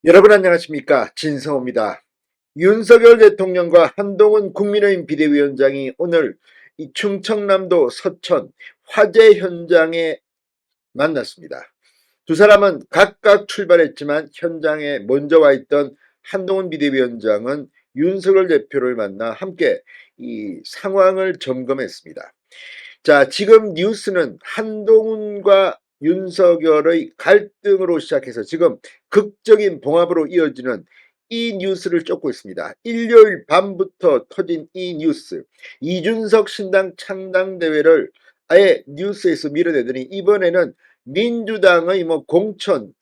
여러분 안녕하십니까, 진성호입니다. 윤석열 대통령과 한동훈 국민의힘 비대위원장이 오늘 이 충청남도 서천 화재 현장에 만났습니다. 두 사람은 각각 출발했지만 현장에 먼저 와 있던 한동훈 비대위원장은 윤석열 대표를 만나 함께 이 상황을 점검했습니다. 자, 지금 뉴스는 한동훈과 윤석열의 갈등으로 시작해서 지금 극적인 봉합으로 이어지는 이 뉴스를 쫓고 있습니다. 일요일 밤부터 터진 이 뉴스, 이준석 신당 창당대회를 아예 뉴스에서 밀어내더니 이번에는 민주당의 공천,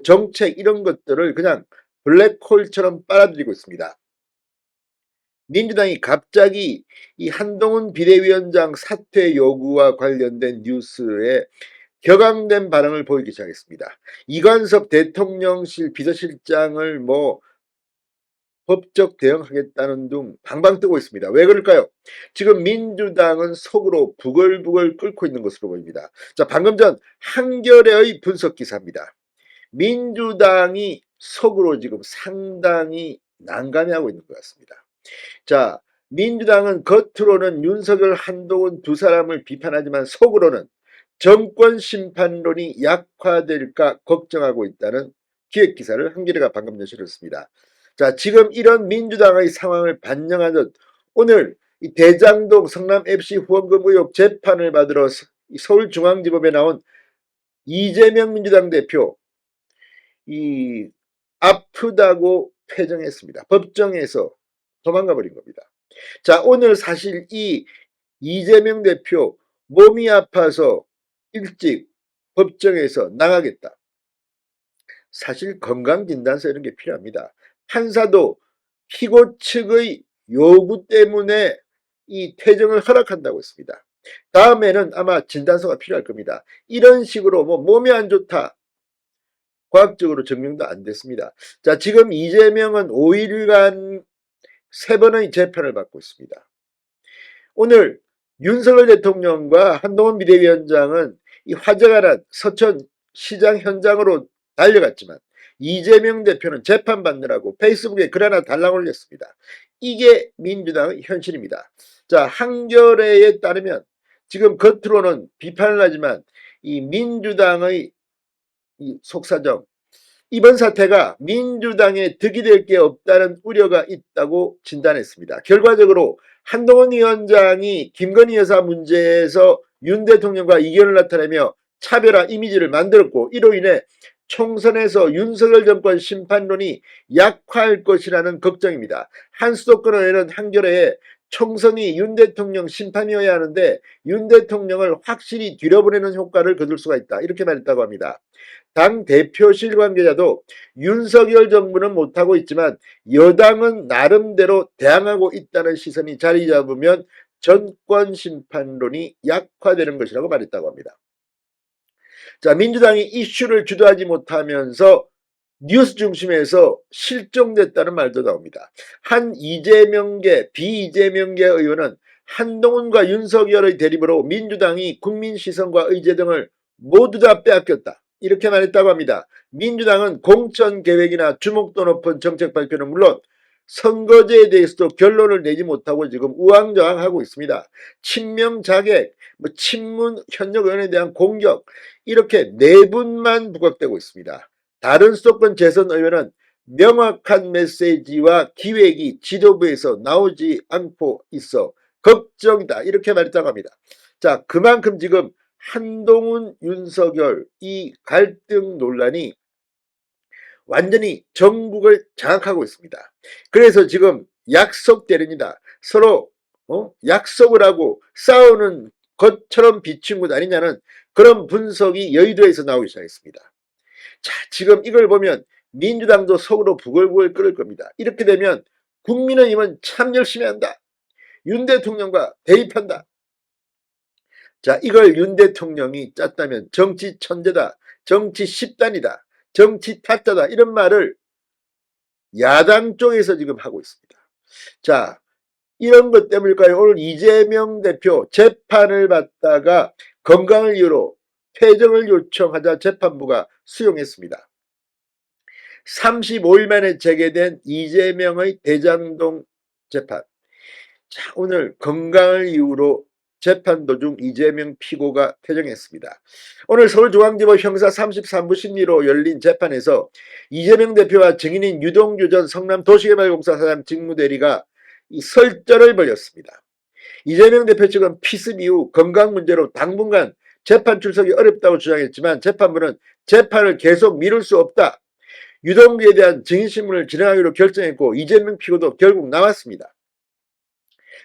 정책 이런 것들을 그냥 블랙홀처럼 빨아들이고 있습니다. 민주당이 갑자기 이 한동훈 비대위원장 사퇴 요구와 관련된 뉴스에 격앙된 반응을 보이기 시작했습니다. 이관섭 대통령실 비서실장을 법적 대응하겠다는 등 방방 뜨고 있습니다. 왜 그럴까요? 지금 민주당은 속으로 부글부글 끓고 있는 것으로 보입니다. 자, 방금 전 한겨레의 분석 기사입니다. 민주당이 속으로 지금 상당히 난감해하고 있는 것 같습니다. 자, 민주당은 겉으로는 윤석열, 한동훈 두 사람을 비판하지만 속으로는 정권 심판론이 약화될까 걱정하고 있다는 기획기사를 한겨레가 방금 실었습니다. 자, 지금 이런 민주당의 상황을 반영하듯 오늘 이 대장동 성남 FC 후원금 의혹 재판을 받으러 서울중앙지법에 나온 이재명 민주당 대표, 이 아프다고 퇴정했습니다. 법정에서 도망가 버린 겁니다. 자, 오늘 사실 이 이재명 대표 몸이 아파서 일찍 법정에서 나가겠다. 사실 건강진단서 이런 게 필요합니다. 판사도 피고 측의 요구 때문에 이 퇴정을 허락한다고 했습니다. 다음에는 아마 진단서가 필요할 겁니다. 이런 식으로 몸이 안 좋다, 과학적으로 증명도 안 됐습니다. 자, 지금 이재명은 5일간 3번의 재판을 받고 있습니다. 오늘 윤석열 대통령과 한동훈 비대위원장은 이 화재가 난 서천 시장 현장으로 달려갔지만 이재명 대표는 재판받느라고 페이스북에 글 하나 달랑 올렸습니다. 이게 민주당의 현실입니다. 자, 한겨레에 따르면 지금 겉으로는 비판을 하지만 이 민주당의 이 속사정, 이번 사태가 민주당에 득이 될 게 없다는 우려가 있다고 진단했습니다. 결과적으로 한동훈 위원장이 김건희 여사 문제에서 윤 대통령과 이견을 나타내며 차별화 이미지를 만들었고, 이로 인해 총선에서 윤석열 정권 심판론이 약화할 것이라는 걱정입니다. 한수도권 의원은 한겨레에 총선이 윤 대통령 심판이어야 하는데 윤 대통령을 확실히 뒤려보내는 효과를 거둘 수가 있다, 이렇게 말했다고 합니다. 당 대표실 관계자도 윤석열 정부는 못하고 있지만 여당은 나름대로 대항하고 있다는 시선이 자리 잡으면 정권 심판론이 약화되는 것이라고 말했다고 합니다. 자, 민주당이 이슈를 주도하지 못하면서 뉴스 중심에서 실종됐다는 말도 나옵니다. 한 이재명계, 비이재명계 의원은 한동훈과 윤석열의 대립으로 민주당이 국민 시선과 의제 등을 모두 다 빼앗겼다, 이렇게 말했다고 합니다. 민주당은 공천 계획이나 주목도 높은 정책 발표는 물론 선거제에 대해서도 결론을 내지 못하고 지금 우왕좌왕하고 있습니다. 친명 자객, 친문 현역 의원에 대한 공격, 이렇게 내분만 부각되고 있습니다. 다른 수도권 재선 의원은 명확한 메시지와 기획이 지도부에서 나오지 않고 있어 걱정이다, 이렇게 말했다고 합니다. 자, 그만큼 지금 한동훈, 윤석열 이 갈등 논란이 완전히 전국을 장악하고 있습니다. 그래서 지금 약속 때립니다. 서로 약속을 하고 싸우는 것처럼 비춘 것 아니냐는 그런 분석이 여의도에서 나오기 시작했습니다. 자, 지금 이걸 보면 민주당도 속으로 부글부글 끓을 겁니다. 이렇게 되면 국민의힘은 참 열심히 한다, 윤 대통령과 대립한다. 자, 이걸 윤 대통령이 짰다면 정치 천재다, 정치 10단이다, 정치 타짜다, 이런 말을 야당 쪽에서 지금 하고 있습니다. 자, 이런 것 때문일까요? 오늘 이재명 대표 재판을 받다가 건강을 이유로 퇴정을 요청하자 재판부가 수용했습니다. 35일 만에 재개된 이재명의 대장동 재판. 자, 오늘 건강을 이유로 재판 도중 이재명 피고가 퇴정했습니다. 오늘 서울중앙지법 형사 33부 심리로 열린 재판에서 이재명 대표와 증인인 유동규 전 성남도시개발공사 사장 직무대리가 이 설전을 벌였습니다. 이재명 대표 측은 피습 이후 건강 문제로 당분간 재판 출석이 어렵다고 주장했지만 재판부는 재판을 계속 미룰 수 없다. 유동규에 대한 증인신문을 진행하기로 결정했고 이재명 피고도 결국 나왔습니다.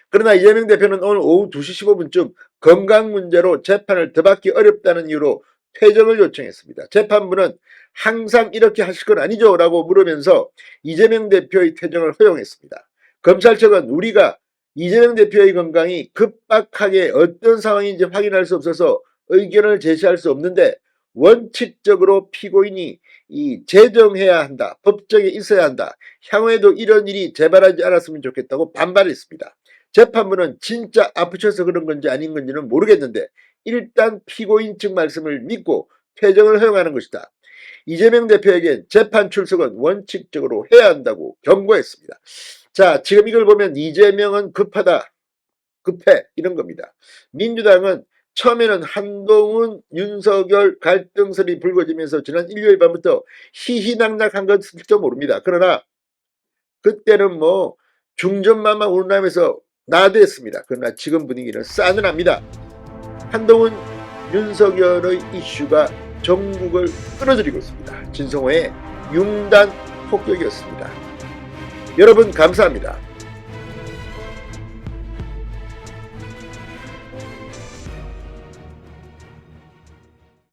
그러나 이재명 대표는 오늘 오후 2시 15분쯤 건강 문제로 재판을 더 받기 어렵다는 이유로 퇴정을 요청했습니다. 재판부는 항상 이렇게 하실 건 아니죠? 라고 물으면서 이재명 대표의 퇴정을 허용했습니다. 검찰 측은 우리가 이재명 대표의 건강이 급박하게 어떤 상황인지 확인할 수 없어서 의견을 제시할 수 없는데 원칙적으로 피고인이 제정해야 한다. 법정에 있어야 한다. 향후에도 이런 일이 재발하지 않았으면 좋겠다고 반발했습니다. 재판부는 진짜 아프셔서 그런 건지 아닌 건지는 모르겠는데 일단 피고인 측 말씀을 믿고 퇴정을 허용하는 것이다. 이재명 대표에겐 재판 출석은 원칙적으로 해야 한다고 경고했습니다. 자, 지금 이걸 보면 이재명은 급하다, 급해 이런 겁니다. 민주당은 처음에는 한동훈, 윤석열 갈등설이 불거지면서 지난 일요일 밤부터 희희낙낙한 것일지도 모릅니다. 그러나 그때는 뭐 중전마마 운운하면서 나대했습니다. 그러나 지금 분위기는 싸늘합니다. 한동훈, 윤석열의 이슈가 전국을 끌어들이고 있습니다. 진성호의 융단 폭격이었습니다. 여러분 감사합니다.